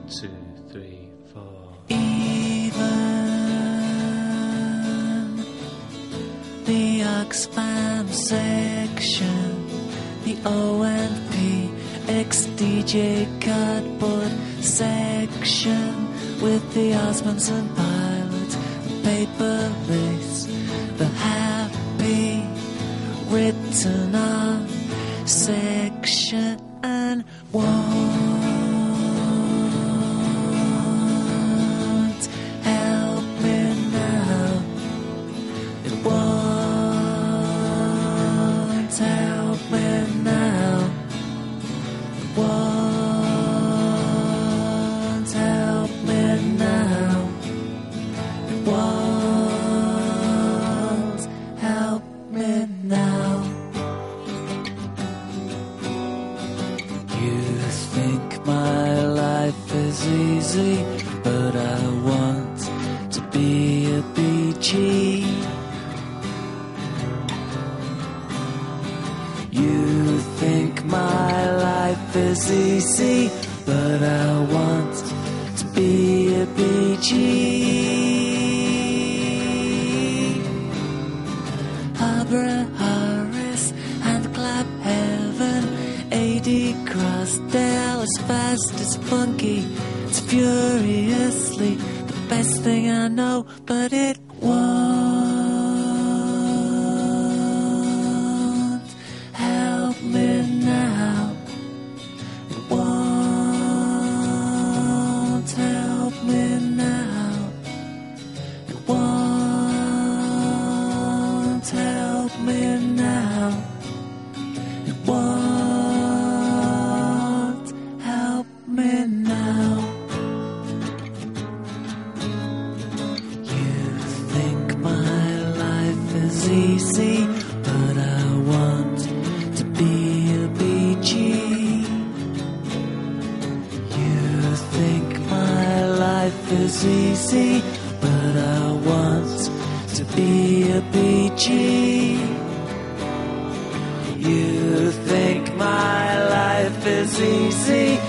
2, 3, 4. Even the Oxfam section, the O&P XDJ cardboard section, with the Osmondson pilot, the paper lace, the happy written on section and won't help me now. It won't help me now. It won't help me now. It won't help me now. You think my life is easy, but I want to be a BG. You think my life is easy, but I want to be a BG. Abra Harris and Clap Heaven, AD Crossdale, as fast as funky, it's furiously the best thing I know, but it won't help me now. It won't help me now. It won't help me now. It won't help me now. You think my life is easy, but I want to be a BG. You think my life is easy, but I want to be a BG. You think my life is easy,